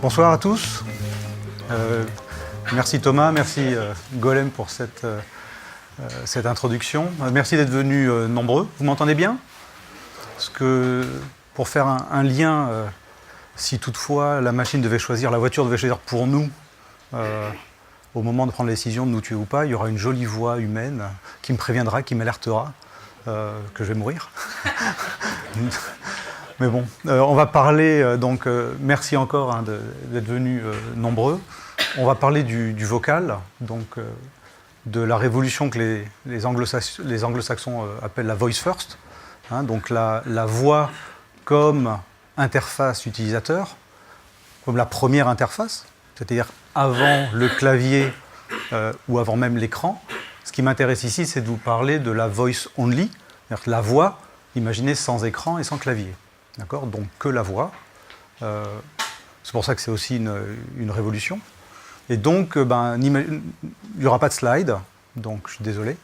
Bonsoir à tous. Merci Thomas, merci Golem pour cette introduction. Merci d'être venus nombreux. Vous m'entendez bien? Parce que pour faire un lien, si toutefois la machine devait choisir, la voiture devait choisir pour nous, au moment de prendre la décision de nous tuer ou pas, il y aura une jolie voix humaine qui me préviendra, qui m'alertera que je vais mourir. Mais bon, on va parler, donc merci encore d'être venus nombreux. On va parler du vocal, donc de la révolution que les anglo-saxons appellent la voice first, donc la voix comme interface utilisateur, comme la première interface, c'est-à-dire avant le clavier ou avant même l'écran. Ce qui m'intéresse ici, c'est de vous parler de la voice only, c'est-à-dire la voix, imaginez sans écran et sans clavier. D'accord ? Donc que la voix. C'est pour ça que c'est aussi une révolution. Et donc, il n'y aura pas de slide, donc je suis désolé.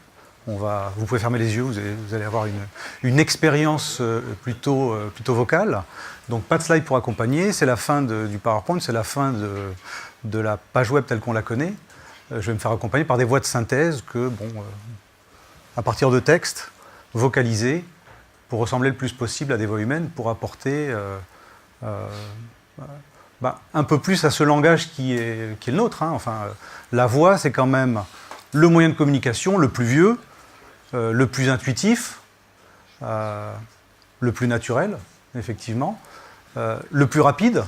Vous pouvez fermer les yeux, vous allez avoir une expérience plutôt vocale. Donc pas de slide pour accompagner, c'est la fin du PowerPoint, c'est la fin de la page web telle qu'on la connaît. Je vais me faire accompagner par des voix de synthèse à partir de textes vocalisés, pour ressembler le plus possible à des voix humaines, pour apporter un peu plus à ce langage qui est le nôtre. La voix, c'est quand même le moyen de communication le plus vieux, le plus intuitif, le plus naturel, effectivement, le plus rapide.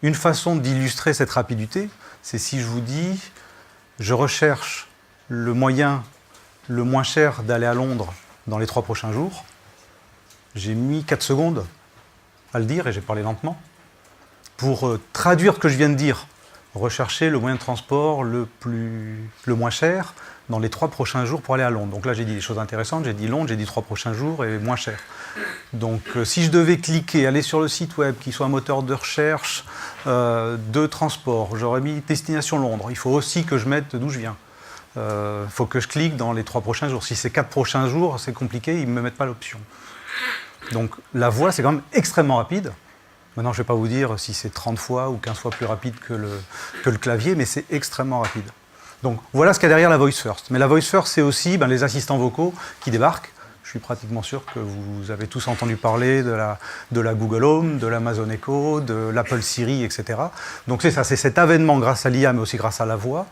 Une façon d'illustrer cette rapidité, c'est si je vous dis « je recherche le moyen le moins cher d'aller à Londres dans les 3 prochains jours », j'ai mis 4 secondes à le dire et j'ai parlé lentement. Pour traduire ce que je viens de dire, rechercher le moyen de transport le moins cher dans les 3 prochains jours pour aller à Londres. Donc là, j'ai dit des choses intéressantes, j'ai dit Londres, j'ai dit 3 prochains jours et moins cher. Donc si je devais cliquer, aller sur le site web qui soit un moteur de recherche de transport, j'aurais mis destination Londres. Il faut aussi que je mette d'où je viens. Il faut que je clique dans les 3 prochains jours. Si c'est 4 prochains jours, c'est compliqué, ils ne me mettent pas l'option. Donc la voix, c'est quand même extrêmement rapide. Maintenant, je ne vais pas vous dire si c'est 30 fois ou 15 fois plus rapide que le clavier, mais c'est extrêmement rapide. Donc voilà ce qu'il y a derrière la voice first. Mais la voice first, c'est aussi les assistants vocaux qui débarquent. Je suis pratiquement sûr que vous avez tous entendu parler de la Google Home, de l'Amazon Echo, de l'Apple Siri, etc. Donc c'est ça, c'est cet avènement grâce à l'IA, mais aussi grâce à la voix,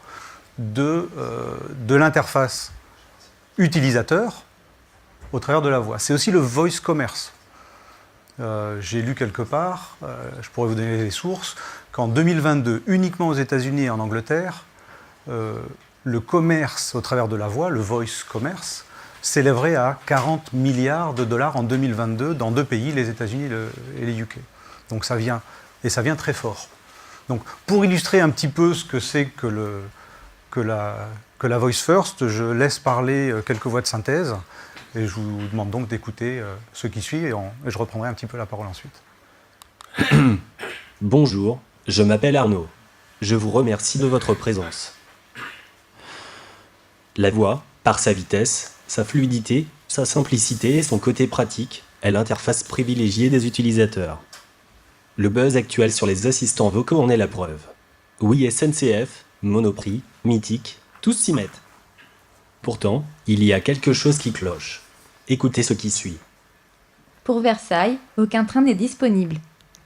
de l'interface utilisateur au travers de la voix. C'est aussi le voice commerce. J'ai lu quelque part, je pourrais vous donner les sources, qu'en 2022, uniquement aux États-Unis et en Angleterre, le commerce au travers de la voix, le voice commerce, s'élèverait à 40 milliards de dollars en 2022 dans 2 pays, les États-Unis et les UK. Donc ça vient très fort. Donc pour illustrer un petit peu ce que c'est que la voice first, je laisse parler quelques voix de synthèse. Et je vous demande donc d'écouter ce qui suit et je reprendrai un petit peu la parole ensuite. Bonjour, je m'appelle Arnaud. Je vous remercie de votre présence. La voix, par sa vitesse, sa fluidité, sa simplicité et son côté pratique, est l'interface privilégiée des utilisateurs. Le buzz actuel sur les assistants vocaux en est la preuve. Oui, SNCF, Monoprix, Mythique, tous s'y mettent. Pourtant, il y a quelque chose qui cloche. Écoutez ce qui suit. Pour Versailles, aucun train n'est disponible.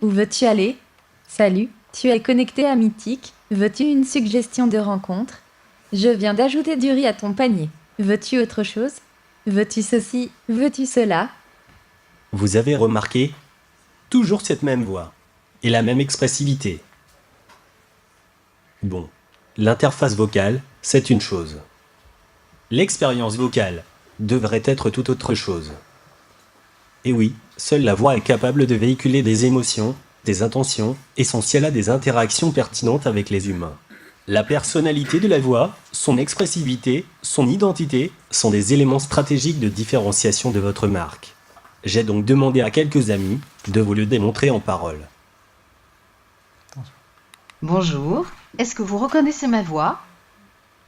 Où veux-tu aller? Salut, tu es connecté à Mythique. Veux-tu une suggestion de rencontre? Je viens d'ajouter du riz à ton panier. Veux-tu autre chose? Veux-tu ceci? Veux-tu cela? Vous avez remarqué? Toujours cette même voix. Et la même expressivité. Bon, l'interface vocale, c'est une chose. L'expérience vocale devrait être tout autre chose. Et oui, seule la voix est capable de véhiculer des émotions, des intentions, essentielles à des interactions pertinentes avec les humains. La personnalité de la voix, son expressivité, son identité sont des éléments stratégiques de différenciation de votre marque. J'ai donc demandé à quelques amis de vous le démontrer en parole. Bonjour, est-ce que vous reconnaissez ma voix?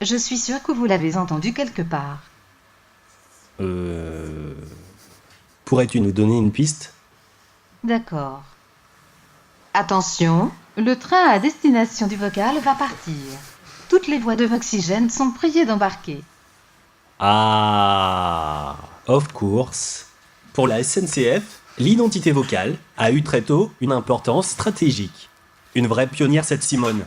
Je suis sûre que vous l'avez entendue quelque part. Pourrais-tu nous donner une piste? D'accord. Attention, Le train à destination du vocal va partir. Toutes les voix de Voxygène sont priées d'embarquer. Ah, of course. Pour la SNCF, l'identité vocale a eu très tôt une importance stratégique. Une vraie pionnière, cette Simone.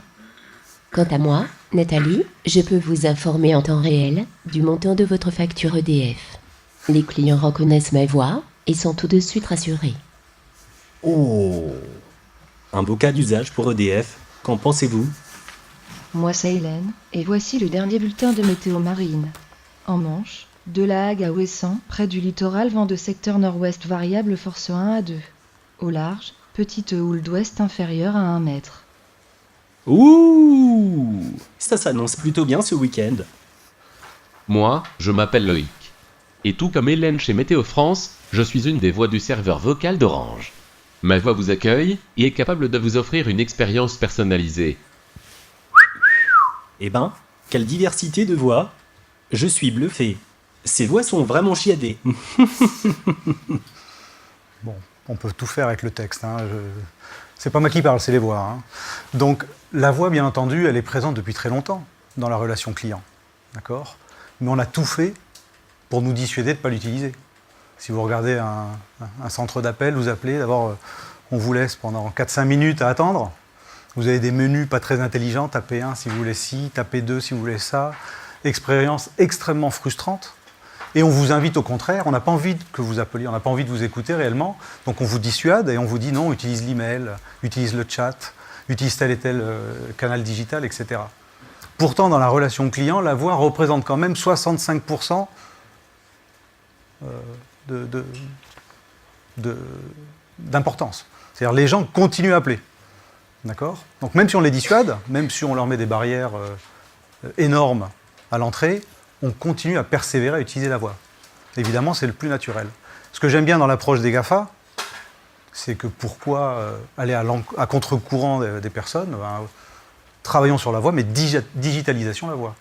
Quant à moi, Nathalie, je peux vous informer en temps réel du montant de votre facture EDF. Les clients reconnaissent ma voix et sont tout de suite rassurés. Oh, un beau cas d'usage pour EDF. Qu'en pensez-vous? Moi, c'est Hélène, et voici le dernier bulletin de météo marine. En Manche, de La Hague à Ouessant, près du littoral, vent de secteur nord-ouest variable force 1 à 2. Au large, petite houle d'ouest inférieure à 1 mètre. Ouh, ça s'annonce plutôt bien ce week-end. Moi, je m'appelle Loïc. Et tout comme Hélène chez Météo France, je suis une des voix du serveur vocal d'Orange. Ma voix vous accueille et est capable de vous offrir une expérience personnalisée. Eh ben, quelle diversité de voix. Je suis bluffé. Ces voix sont vraiment chiadées. Bon, on peut tout faire avec le texte. C'est pas moi qui parle, c'est les voix. hein. Donc, la voix, bien entendu, elle est présente depuis très longtemps dans la relation client. D'accord ? Mais on a tout fait pour nous dissuader de ne pas l'utiliser. Si vous regardez un centre d'appel, vous appelez, d'abord, on vous laisse pendant 4-5 minutes à attendre. Vous avez des menus pas très intelligents, tapez 1 si vous voulez ci, tapez 2 si vous voulez ça. Expérience extrêmement frustrante. Et on vous invite au contraire, on n'a pas envie que vous appeliez, on n'a pas envie de vous écouter réellement. Donc on vous dissuade et on vous dit non, utilise l'email, utilise le chat, utilise tel et tel canal digital, etc. Pourtant, dans la relation client, la voix représente quand même 65% d'importance. C'est-à-dire les gens continuent à appeler. D'accord ? Donc même si on les dissuade, même si on leur met des barrières énormes à l'entrée, on continue à persévérer à utiliser la voix. Évidemment, c'est le plus naturel. Ce que j'aime bien dans l'approche des GAFA, c'est que pourquoi aller à contre-courant des personnes, travaillons sur la voix, mais digitalisation de la voix.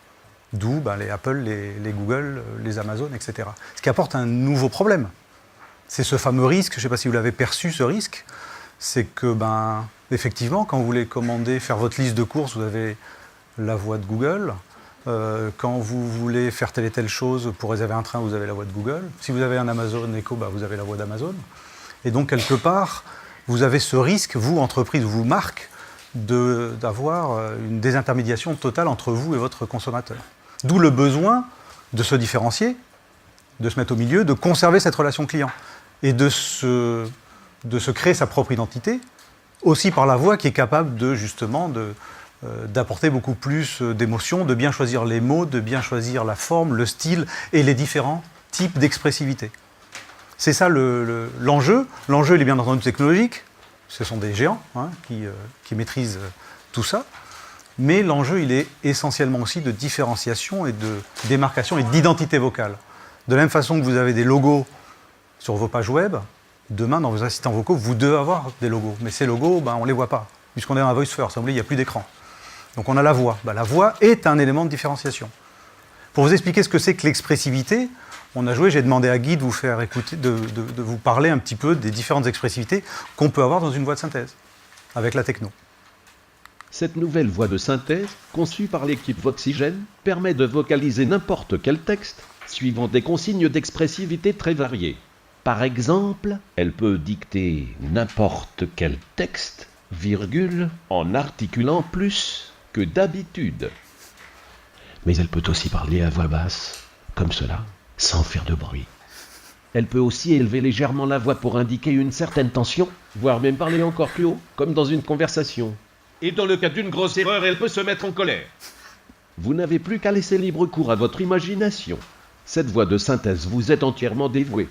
D'où les Apple, les Google, les Amazon, etc. Ce qui apporte un nouveau problème. C'est ce fameux risque, je ne sais pas si vous l'avez perçu, ce risque, c'est que, effectivement, quand vous voulez commander, faire votre liste de courses, vous avez la voix de Google. Quand vous voulez faire telle et telle chose pour réserver un train, vous avez la voix de Google. Si vous avez un Amazon Echo, vous avez la voix d'Amazon. Et donc, quelque part, vous avez ce risque, vous, entreprise, vous, marque, d'avoir une désintermédiation totale entre vous et votre consommateur. D'où le besoin de se différencier, de se mettre au milieu, de conserver cette relation client et de se créer sa propre identité, aussi par la voix qui est capable d'apporter beaucoup plus d'émotions, de bien choisir les mots, de bien choisir la forme, le style et les différents types d'expressivité. C'est ça l'enjeu. L'enjeu, il est bien entendu technologique. Ce sont des géants qui maîtrisent tout ça. Mais l'enjeu, il est essentiellement aussi de différenciation et de démarcation et d'identité vocale. De la même façon que vous avez des logos sur vos pages web, demain, dans vos assistants vocaux, vous devez avoir des logos. Mais ces logos, on ne les voit pas, puisqu'on est dans un voice first. Il n'y a plus d'écran. Donc on a la voix. La voix est un élément de différenciation. Pour vous expliquer ce que c'est que l'expressivité, j'ai demandé à Guy de vous faire écouter, de vous parler un petit peu des différentes expressivités qu'on peut avoir dans une voix de synthèse, avec la techno. Cette nouvelle voix de synthèse, conçue par l'équipe Voxygène, permet de vocaliser n'importe quel texte, suivant des consignes d'expressivité très variées. Par exemple, elle peut dicter n'importe quel texte, en articulant plus que d'habitude. Mais elle peut aussi parler à voix basse, comme cela, sans faire de bruit. Elle peut aussi élever légèrement la voix pour indiquer une certaine tension, voire même parler encore plus haut, comme dans une conversation. Et dans le cas d'une grosse erreur, elle peut se mettre en colère. Vous n'avez plus qu'à laisser libre cours à votre imagination. Cette voix de synthèse vous est entièrement dévouée.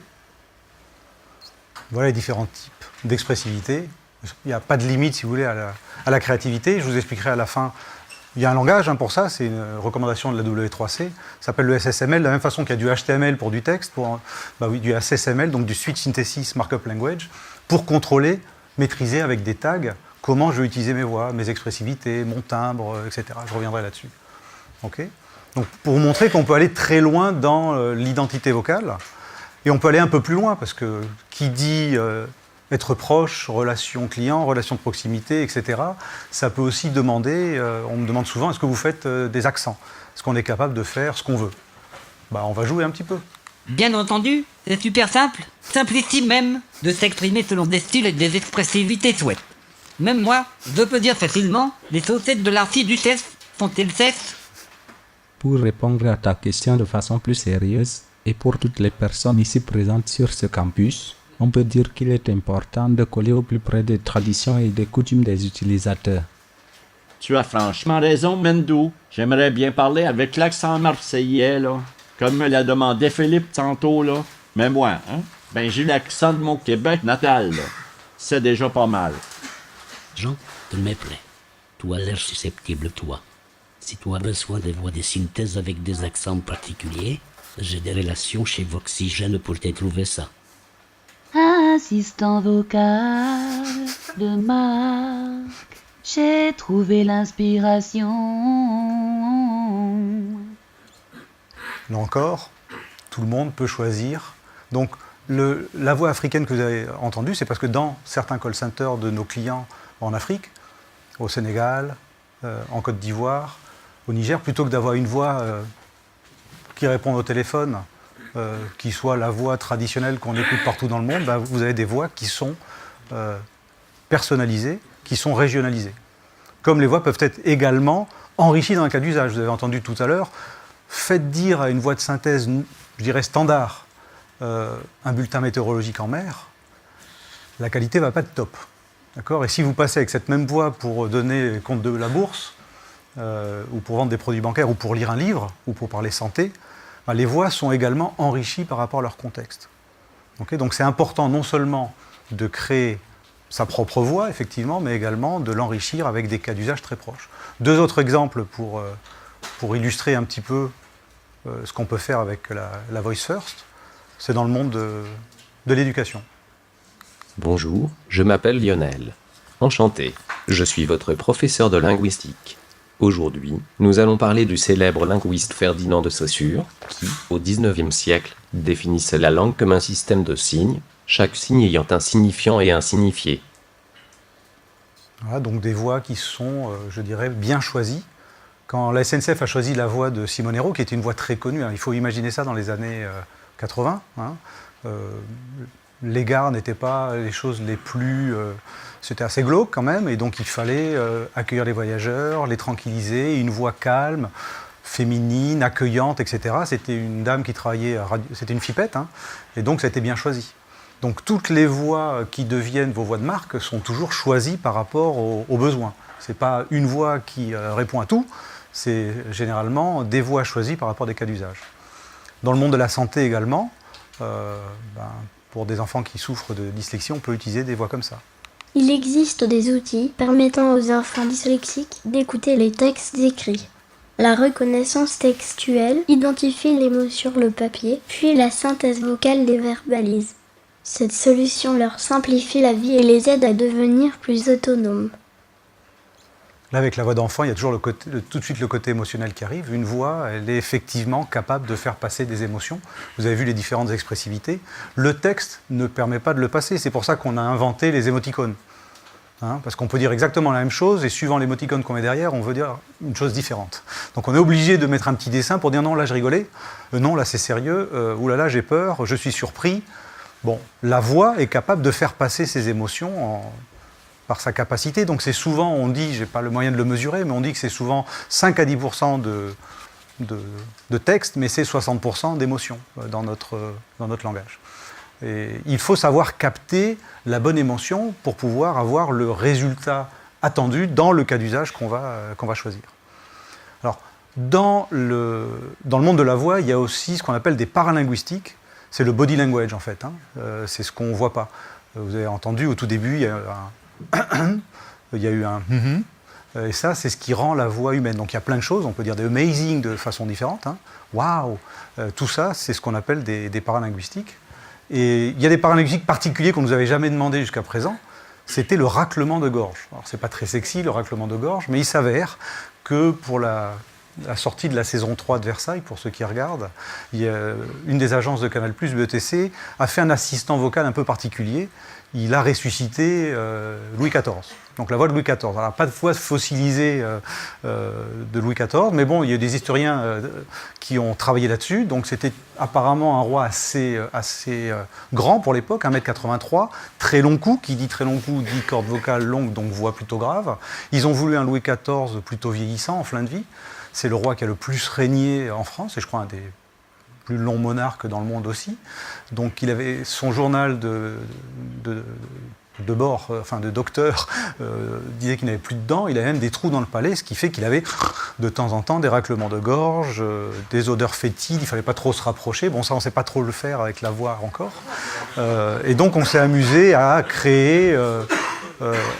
Voilà les différents types d'expressivité. Il n'y a pas de limite, si vous voulez, à la créativité. Je vous expliquerai à la fin. Il y a un langage pour ça, c'est une recommandation de la W3C. Ça s'appelle le SSML, de la même façon qu'il y a du HTML pour du texte, du SSML, donc du Speech Synthesis Markup Language, pour contrôler, maîtriser avec des tags comment je vais utiliser mes voix, mes expressivités, mon timbre, etc. Je reviendrai là-dessus. Okay ? Donc, pour vous montrer qu'on peut aller très loin dans l'identité vocale, et on peut aller un peu plus loin, parce que qui dit être proche, relation client, relation de proximité, etc. Ça peut aussi demander, on me demande souvent, est-ce que vous faites des accents? Est-ce qu'on est capable de faire ce qu'on veut? On va jouer un petit peu. Bien entendu, c'est super simple, simplissime même, de s'exprimer selon des styles et des expressivités souhaites. Même moi, je peux dire facilement, les saucettes de l'archiduchesse sont-elles cesses? Pour répondre à ta question de façon plus sérieuse, et pour toutes les personnes ici présentes sur ce campus, on peut dire qu'il est important de coller au plus près des traditions et des coutumes des utilisateurs. Tu as franchement raison, Mendou. J'aimerais bien parler avec l'accent marseillais, là. Comme me l'a demandé Philippe tantôt, là. Mais moi, j'ai l'accent de mon Québec natal, là. C'est déjà pas mal. Jean, te me plaît. Tu as l'air susceptible, toi. Si tu as besoin de voix de synthèse avec des accents particuliers, j'ai des relations chez Voxygène pour te trouver ça. Assistant vocal de Marc, j'ai trouvé l'inspiration. Là encore, tout le monde peut choisir. Donc, la voix africaine que vous avez entendue, c'est parce que dans certains call centers de nos clients en Afrique, au Sénégal, en Côte d'Ivoire, au Niger, plutôt que d'avoir une voix qui répond au téléphone, qui soit la voix traditionnelle qu'on écoute partout dans le monde, vous avez des voix qui sont personnalisées, qui sont régionalisées. Comme les voix peuvent être également enrichies dans un cas d'usage. Vous avez entendu tout à l'heure, faites dire à une voix de synthèse, je dirais standard, un bulletin météorologique en mer, la qualité ne va pas être top. D'accord ? Et si vous passez avec cette même voix pour donner compte de la bourse, ou pour vendre des produits bancaires, ou pour lire un livre, ou pour parler santé, les voix sont également enrichies par rapport à leur contexte. Okay ? Donc c'est important non seulement de créer sa propre voix, effectivement, mais également de l'enrichir avec des cas d'usage très proches. Deux autres exemples pour illustrer un petit peu ce qu'on peut faire avec la Voice First, c'est dans le monde de l'éducation. Bonjour, je m'appelle Lionel. Enchanté, je suis votre professeur de linguistique. Aujourd'hui, nous allons parler du célèbre linguiste Ferdinand de Saussure, qui, au XIXe siècle, définissait la langue comme un système de signes, chaque signe ayant un signifiant et un signifié. Voilà, donc des voix qui sont, je dirais, bien choisies. Quand la SNCF a choisi la voix de Simone Hérault, qui était une voix très connue, il faut imaginer ça dans les années 80, les gares n'étaient pas les choses les plus... c'était assez glauque quand même, et donc il fallait accueillir les voyageurs, les tranquilliser, une voix calme, féminine, accueillante, etc. C'était une dame qui travaillait à radio, c'était une fipette, et donc ça a été bien choisi. Donc toutes les voix qui deviennent vos voix de marque sont toujours choisies par rapport aux besoins. Ce n'est pas une voix qui répond à tout, c'est généralement des voix choisies par rapport à des cas d'usage. Dans le monde de la santé également, pour des enfants qui souffrent de dyslexie, on peut utiliser des voix comme ça. Il existe des outils permettant aux enfants dyslexiques d'écouter les textes écrits. La reconnaissance textuelle identifie les mots sur le papier, puis la synthèse vocale les verbalise. Cette solution leur simplifie la vie et les aide à devenir plus autonomes. Là, avec la voix d'enfant, il y a toujours tout de suite le côté émotionnel qui arrive. Une voix, elle est effectivement capable de faire passer des émotions. Vous avez vu les différentes expressivités. Le texte ne permet pas de le passer. C'est pour ça qu'on a inventé les émoticônes. Parce qu'on peut dire exactement la même chose et suivant l'émoticône qu'on met derrière, on veut dire une chose différente. Donc on est obligé de mettre un petit dessin pour dire non, là je rigolais, non, là c'est sérieux, oulala, j'ai peur, je suis surpris. Bon, la voix est capable de faire passer ces émotions par sa capacité. Donc c'est souvent, on dit, je n'ai pas le moyen de le mesurer, mais on dit que c'est souvent 5 à 10% de texte, mais c'est 60% d'émotion dans notre langage. Et il faut savoir capter la bonne émotion pour pouvoir avoir le résultat attendu dans le cas d'usage qu'on va choisir. Alors, dans le monde de la voix, il y a aussi ce qu'on appelle des paralinguistiques. C'est le body language, en fait. C'est ce qu'on ne voit pas. Vous avez entendu, au tout début, il y a eu un et ça, c'est ce qui rend la voix humaine. Donc, il y a plein de choses. On peut dire des amazing de façon différente. Waouh. Tout ça, c'est ce qu'on appelle des paralinguistiques. Et il y a des paralinguistiques particuliers qu'on ne nous avait jamais demandé jusqu'à présent. C'était le raclement de gorge. Alors, c'est pas très sexy, le raclement de gorge, mais il s'avère que pour la sortie de la saison 3 de Versailles, pour ceux qui regardent, il y a une des agences de Canal+, BETC, a fait un assistant vocal un peu particulier. il a ressuscité Louis XIV. Donc la voix de Louis XIV. Alors pas de voix fossilisée de Louis XIV, mais bon, il y a des historiens qui ont travaillé là-dessus. Donc c'était apparemment un roi assez grand pour l'époque, 1m83, très long cou. Qui dit très long cou dit corde vocale longue, donc voix plutôt grave. Ils ont voulu un Louis XIV plutôt vieillissant, en fin de vie. C'est le roi qui a le plus régné en France, et je crois un des plus longs monarques dans le monde aussi. Donc il avait son journal de bord, enfin de docteur, disait qu'il n'avait plus de dents, il avait même des trous dans le palais, ce qui fait qu'il avait de temps en temps des raclements de gorge, des odeurs fétides, il ne fallait pas trop se rapprocher. Bon, ça on ne sait pas trop le faire avec la voix encore. Et donc on s'est amusé à créer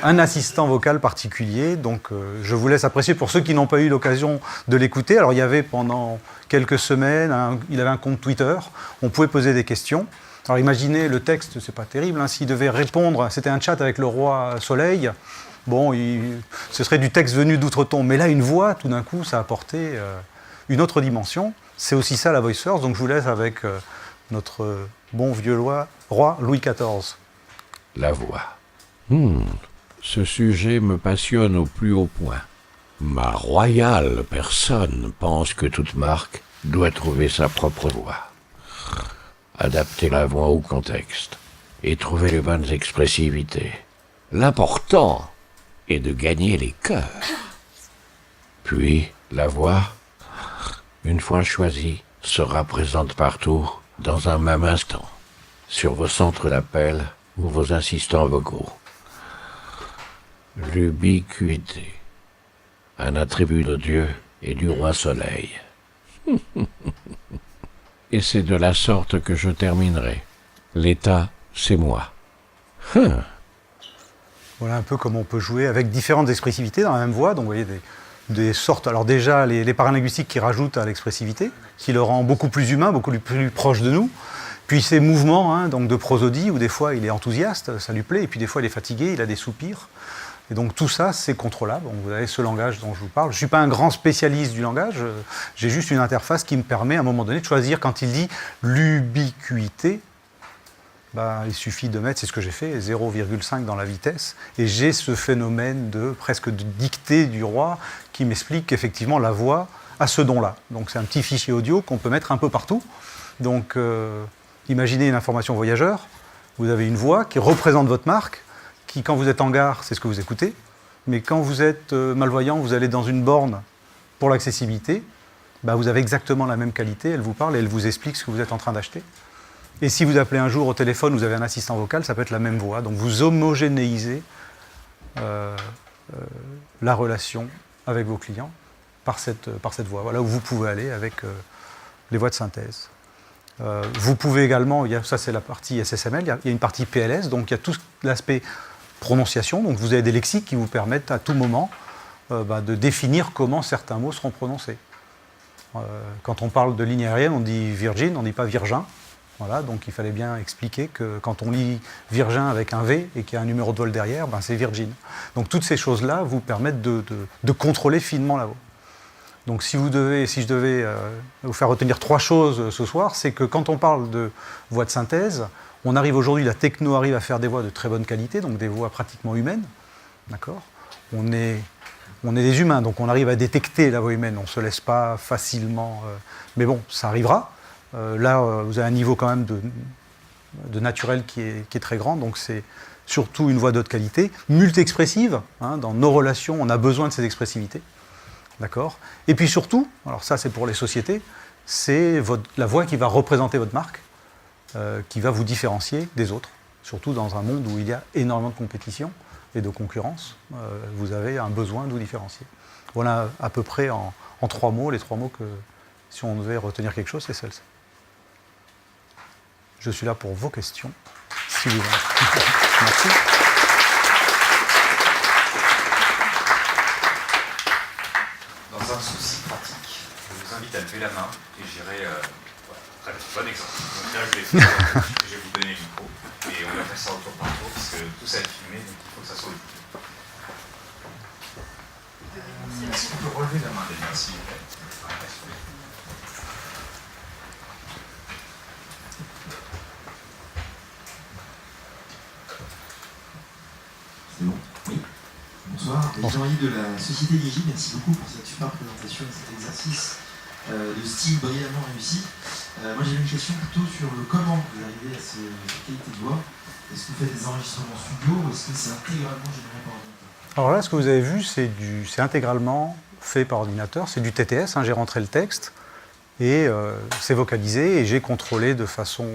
un assistant vocal particulier. Donc je vous laisse apprécier pour ceux qui n'ont pas eu l'occasion de l'écouter. Alors il y avait pendant quelques semaines, il avait un compte Twitter, on pouvait poser des questions. Alors imaginez le texte, c'est pas terrible, hein, s'il devait répondre, c'était un chat avec le roi Soleil, bon, ce serait du texte venu d'outre-tombe, mais là une voix, tout d'un coup, ça apportait une autre dimension. C'est aussi ça la voice first, donc je vous laisse avec notre bon vieux roi Louis XIV. La voix. Ce sujet me passionne au plus haut point. Ma royale personne pense que toute marque doit trouver sa propre voix. Adapter la voix au contexte et trouver les bonnes expressivités. L'important est de gagner les cœurs. Puis, la voix, une fois choisie, sera présente partout dans un même instant, sur vos centres d'appel ou vos assistants vocaux. L'ubiquité, un attribut de Dieu et du roi Soleil. Et c'est de la sorte que je terminerai. L'État, c'est moi. Voilà un peu comment on peut jouer avec différentes expressivités dans la même voix. Donc vous voyez des sortes. Alors déjà, les paralinguistiques qui rajoutent à l'expressivité, qui le rend beaucoup plus humain, beaucoup plus proche de nous. Puis ces mouvements hein, donc de prosodie, où des fois il est enthousiaste, ça lui plaît, et puis des fois il est fatigué, il a des soupirs. Et donc tout ça, c'est contrôlable. Donc, vous avez ce langage dont je vous parle. Je ne suis pas un grand spécialiste du langage, j'ai juste une interface qui me permet à un moment donné de choisir quand il dit l'ubiquité. Il suffit de mettre, c'est ce que j'ai fait, 0,5 dans la vitesse. Et j'ai ce phénomène presque de dictée du roi qui m'explique qu'effectivement la voix a ce don-là. Donc c'est un petit fichier audio qu'on peut mettre un peu partout. Donc imaginez une information voyageur. Vous avez une voix qui représente votre marque, qui, quand vous êtes en gare, c'est ce que vous écoutez, mais quand vous êtes malvoyant, vous allez dans une borne pour l'accessibilité, vous avez exactement la même qualité, elle vous parle et elle vous explique ce que vous êtes en train d'acheter. Et si vous appelez un jour au téléphone, vous avez un assistant vocal, ça peut être la même voix. Donc vous homogénéisez la relation avec vos clients par cette voix. Voilà où vous pouvez aller avec les voix de synthèse. Vous pouvez également, ça c'est la partie SSML, il y a une partie PLS, donc il y a tout l'aspect prononciation, donc vous avez des lexiques qui vous permettent à tout moment de définir comment certains mots seront prononcés. Quand on parle de ligne aérienne, on dit Virgin, on ne dit pas Virgin. Voilà, donc il fallait bien expliquer que quand on lit Virgin avec un V et qu'il y a un numéro de vol derrière, c'est Virgin. Donc toutes ces choses-là vous permettent de contrôler finement la voix. Donc si je devais vous faire retenir 3 choses ce soir, c'est que quand on parle de voix de synthèse, on arrive aujourd'hui, la techno arrive à faire des voix de très bonne qualité, donc des voix pratiquement humaines, d'accord ? On est des humains, donc on arrive à détecter la voix humaine, on ne se laisse pas facilement... mais bon, ça arrivera. Là, vous avez un niveau quand même de naturel qui est très grand, donc c'est surtout une voix de haute qualité, multi-expressive, hein, dans nos relations, on a besoin de ces expressivités. D'accord ? Et puis surtout, alors ça c'est pour les sociétés, c'est la voix qui va représenter votre marque, qui va vous différencier des autres, surtout dans un monde où il y a énormément de compétition et de concurrence, vous avez un besoin de vous différencier. Voilà à peu près en 3 mots, les 3 mots que, si on devait retenir quelque chose, c'est celle-ci. Je suis là pour vos questions, si vous voulez. Merci. Dans un souci pratique, je vous invite à lever la main et j'irai. Voilà, très bien, bon exemple. Donc là, je vais vous donner le micro et on va faire ça au tour par tour parce que tout ça est filmé, donc il faut que ça soit audible. Est-ce qu'on peut relever la main déjà, s'il vous plaît? Bonsoir, Jean-Yves de la Société Digi, merci beaucoup pour cette super présentation et cet exercice de style brillamment réussi. Moi j'avais une question plutôt sur le comment vous arrivez à cette qualité de voix. Est-ce que vous faites des enregistrements studio ou est-ce que c'est intégralement généré par ordinateur? Alors là, ce que vous avez vu, c'est intégralement fait par ordinateur, c'est du TTS, hein, j'ai rentré le texte et c'est vocalisé et j'ai contrôlé de façon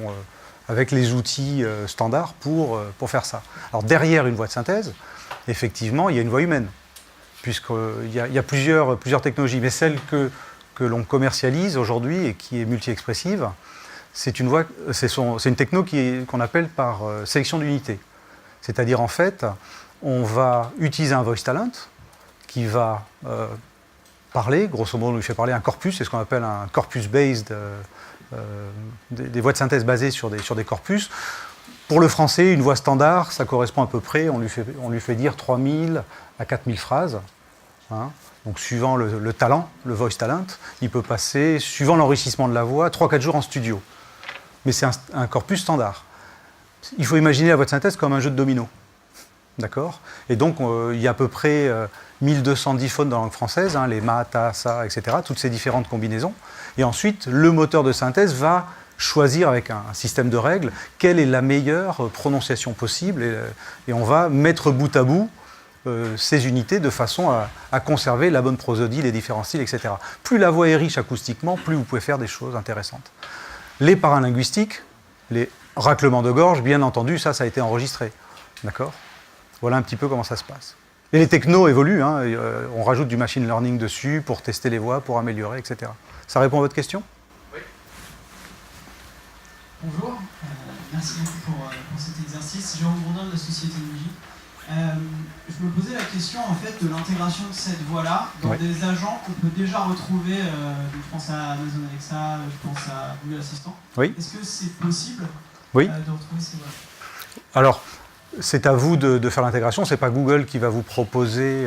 avec les outils standards pour faire ça. Alors derrière une voix de synthèse, effectivement, il y a une voix humaine, puisqu'il y a plusieurs technologies, mais celle que l'on commercialise aujourd'hui et qui est multi-expressive, c'est une techno qu'on appelle par sélection d'unité. C'est-à-dire, en fait, on va utiliser un voice talent qui va parler, grosso modo, on lui fait parler un corpus, c'est ce qu'on appelle un corpus-based, des voix de synthèse basées sur des corpus. Pour le français, une voix standard, ça correspond à peu près, on lui fait dire 3000 à 4000 phrases. Hein. Donc suivant le talent, le voice talent, il peut passer, suivant l'enrichissement de la voix, 3-4 jours en studio. Mais c'est un corpus standard. Il faut imaginer la voix de synthèse comme un jeu de domino. D'accord? Et donc, il y a à peu près 1200 diphones dans la langue française, hein, les ma, ta, sa, etc., toutes ces différentes combinaisons. Et ensuite, le moteur de synthèse va choisir avec un système de règles quelle est la meilleure prononciation possible et on va mettre bout à bout ces unités de façon à conserver la bonne prosodie, les différents styles, etc. Plus la voix est riche acoustiquement, plus vous pouvez faire des choses intéressantes. Les paralinguistiques, les raclements de gorge, bien entendu, ça a été enregistré. D'accord? Voilà un petit peu comment ça se passe. Et les technos évoluent, hein, on rajoute du machine learning dessus pour tester les voix, pour améliorer, etc. Ça répond à votre question? Oui. Bonjour, merci beaucoup pour cet exercice. Jérôme Bourdin de la Société Digi. Je me posais la question en fait de l'intégration de cette voix-là dans des agents qu'on peut déjà retrouver, je pense à Amazon Alexa, je pense à Google Assistant. Oui. Est-ce que c'est possible de retrouver ces voix? Alors, c'est à vous de faire l'intégration, ce n'est pas Google qui va vous proposer,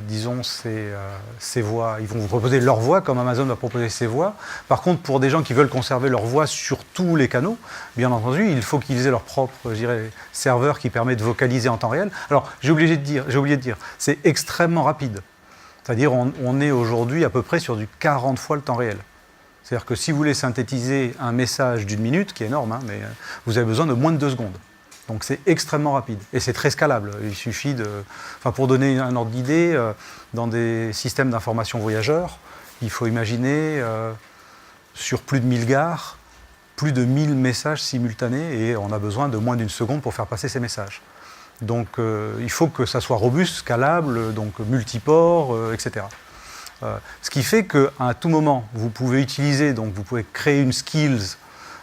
disons, ces voix. Ils vont vous proposer leur voix, comme Amazon va proposer ses voix. Par contre, pour des gens qui veulent conserver leur voix sur tous les canaux, bien entendu, il faut qu'ils aient leur propre, je dirais, serveur qui permet de vocaliser en temps réel. Alors, j'ai oublié de dire, c'est extrêmement rapide. C'est-à-dire, on est aujourd'hui à peu près sur du 40 fois le temps réel. C'est-à-dire que si vous voulez synthétiser un message d'une minute, qui est énorme, hein, mais vous avez besoin de moins de 2 secondes. Donc c'est extrêmement rapide et c'est très scalable. Il suffit de... Enfin, pour donner un ordre d'idée, dans des systèmes d'information voyageurs, il faut imaginer sur plus de 1000 gares, plus de 1000 messages simultanés et on a besoin de moins d'une seconde pour faire passer ces messages. Donc il faut que ça soit robuste, scalable, donc multiport, etc. Ce qui fait qu'à tout moment, vous pouvez utiliser, donc vous pouvez créer une skills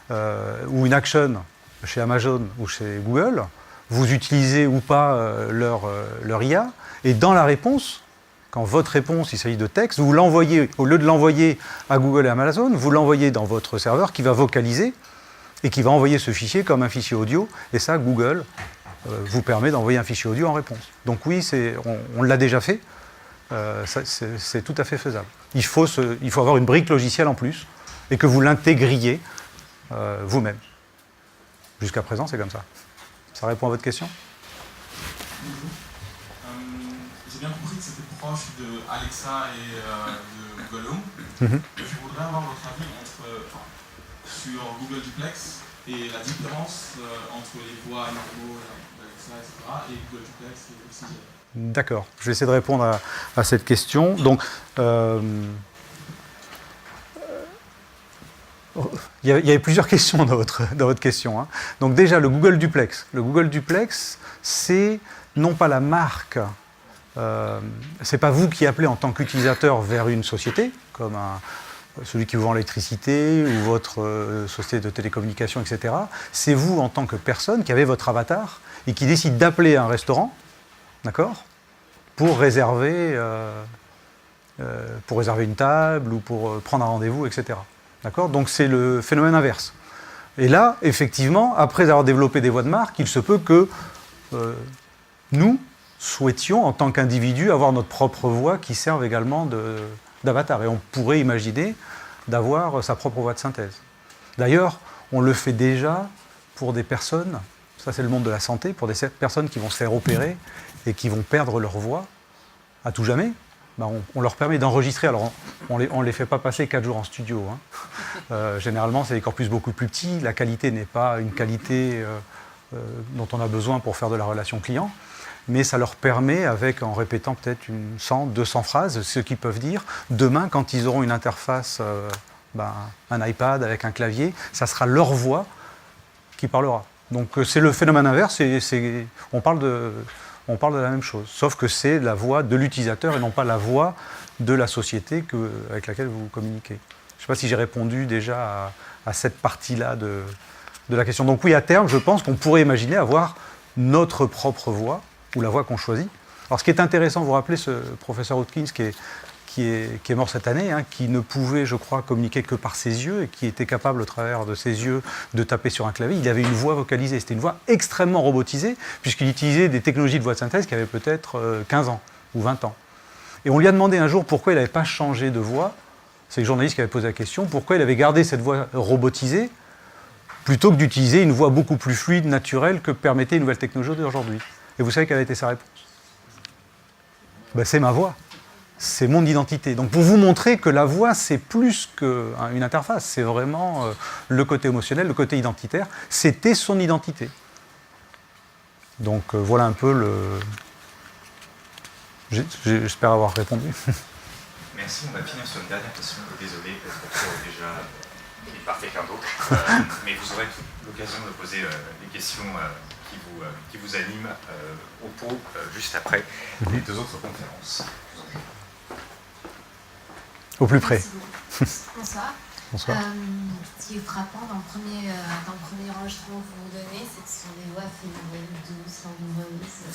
ou une action chez Amazon ou chez Google, vous utilisez ou pas leur IA, et dans la réponse, quand votre réponse, il s'agit de texte, vous l'envoyez, au lieu de l'envoyer à Google et à Amazon, vous l'envoyez dans votre serveur qui va vocaliser et qui va envoyer ce fichier comme un fichier audio, et ça, Google vous permet d'envoyer un fichier audio en réponse. Donc oui, on l'a déjà fait, c'est tout à fait faisable. Il faut avoir une brique logicielle en plus, et que vous l'intégriez vous-même. Jusqu'à présent, c'est comme ça. Ça répond à votre question? Bonjour. J'ai bien compris que c'était proche de Alexa et de Google Home. Je voudrais avoir votre avis sur Google Duplex et la différence entre les voix normaux d'Alexa, etc. et Google Duplex et Oxygen. D'accord. Je vais essayer de répondre à cette question. Donc, il y avait plusieurs questions dans votre question. Hein. Donc déjà, le Google Duplex. Le Google Duplex, c'est non pas la marque, c'est pas vous qui appelez en tant qu'utilisateur vers une société, comme celui qui vous vend l'électricité ou votre société de télécommunications, etc. C'est vous en tant que personne qui avez votre avatar et qui décide d'appeler un restaurant, d'accord, pour réserver une table ou pour prendre un rendez-vous, etc. D'accord ? Donc c'est le phénomène inverse. Et là, effectivement, après avoir développé des voix de marque, il se peut que nous souhaitions, en tant qu'individus, avoir notre propre voix qui serve également d'avatar. Et on pourrait imaginer d'avoir sa propre voix de synthèse. D'ailleurs, on le fait déjà pour des personnes Ça, c'est le monde de la santé, pour des personnes qui vont se faire opérer et qui vont perdre leur voix à tout jamais. Ben, on leur permet d'enregistrer. Alors, on ne les fait pas passer 4 jours en studio. Hein. Généralement, c'est des corpus beaucoup plus petits. La qualité n'est pas une qualité dont on a besoin pour faire de la relation client. Mais ça leur permet, en répétant peut-être 100, 200 phrases, ce qu'ils peuvent dire. Demain, quand ils auront une interface, un iPad avec un clavier, ça sera leur voix qui parlera. Donc c'est le phénomène inverse, on parle de la même chose, sauf que c'est la voix de l'utilisateur et non pas la voix de la société avec laquelle vous communiquez. Je ne sais pas si j'ai répondu déjà à cette partie-là de la question. Donc oui, à terme, je pense qu'on pourrait imaginer avoir notre propre voix, ou la voix qu'on choisit. Alors ce qui est intéressant, vous vous rappelez ce professeur Hawkins qui est mort cette année, hein, qui ne pouvait, je crois, communiquer que par ses yeux et qui était capable, au travers de ses yeux, de taper sur un clavier. Il avait une voix vocalisée. C'était une voix extrêmement robotisée, puisqu'il utilisait des technologies de voix de synthèse qui avaient peut-être 15 ans ou 20 ans. Et on lui a demandé un jour pourquoi il n'avait pas changé de voix. C'est le journaliste qui avait posé la question, pourquoi il avait gardé cette voix robotisée plutôt que d'utiliser une voix beaucoup plus fluide, naturelle, que permettait une nouvelle technologie d'aujourd'hui. Et vous savez quelle a été sa réponse? C'est ma voix. C'est mon identité. Donc pour vous montrer que la voix, c'est plus qu'une interface, c'est vraiment le côté émotionnel, le côté identitaire. C'était son identité. Donc voilà un peu le... J'espère avoir répondu. Merci, on va finir sur une dernière question. Désolé, parce que déjà, il est par quelqu'un d'autre. Mais vous aurez l'occasion de poser les questions qui vous animent au pot juste après les 2 autres conférences. Au plus près. Bonsoir. Bonsoir. Ce qui est frappant dans le premier enregistrement que vous nous donnez, c'est que ce sont des voix féminines, douces, langoureuses,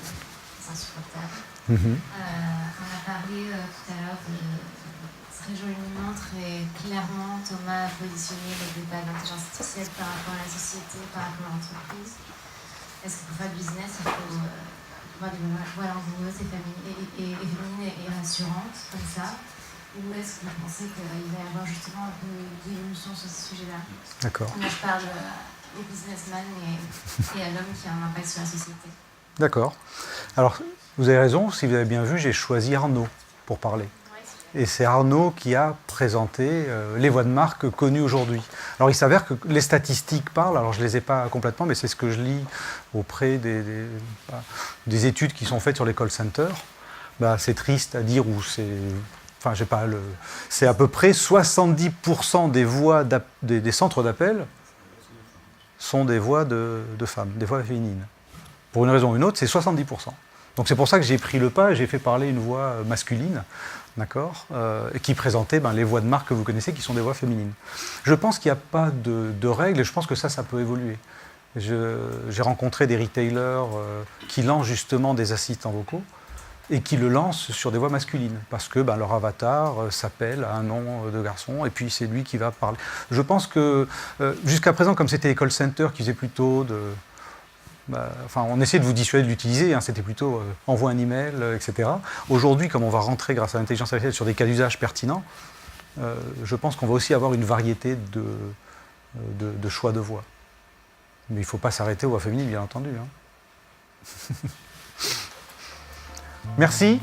insupportables. On a parlé tout à l'heure très joliment, très clairement, Thomas a positionné le débat de l'intelligence artificielle par rapport à la société, par rapport à l'entreprise. Est-ce que pour faire du business, il faut avoir des voix langoureuses et féminines et rassurantes, comme ça? Ou est-ce que vous pensez qu'il va y avoir justement un peu d'évolution sur ce sujet-là? D'accord. Là, je parle aux businessmen et à l'homme qui a un impact sur la société. D'accord. Alors, vous avez raison, si vous avez bien vu, j'ai choisi Arnaud pour parler. Et c'est Arnaud qui a présenté les voix de marque connues aujourd'hui. Alors il s'avère que les statistiques parlent, alors je ne les ai pas complètement, mais c'est ce que je lis auprès des études qui sont faites sur les call centers. C'est triste à dire, ou c'est... Enfin, j'ai pas le... C'est à peu près 70% des voix des centres d'appel sont des voix de femmes, des voix féminines. Pour une raison ou une autre, c'est 70%. Donc c'est pour ça que j'ai pris le pas et j'ai fait parler une voix masculine, d'accord, qui présentait les voix de marque que vous connaissez, qui sont des voix féminines. Je pense qu'il n'y a pas de règles et je pense que ça peut évoluer. J'ai rencontré des retailers qui lancent justement des assistants vocaux et qui le lancent sur des voix masculines, parce que leur avatar s'appelle à un nom de garçon, et puis c'est lui qui va parler. Je pense que jusqu'à présent, comme c'était les call centers qui faisaient plutôt on essayait de vous dissuader de l'utiliser, hein, c'était plutôt envoie un email, etc. Aujourd'hui, comme on va rentrer grâce à l'intelligence artificielle sur des cas d'usage pertinents, je pense qu'on va aussi avoir une variété de choix de voix. Mais il ne faut pas s'arrêter aux voix féminines, bien entendu. Hein. Merci.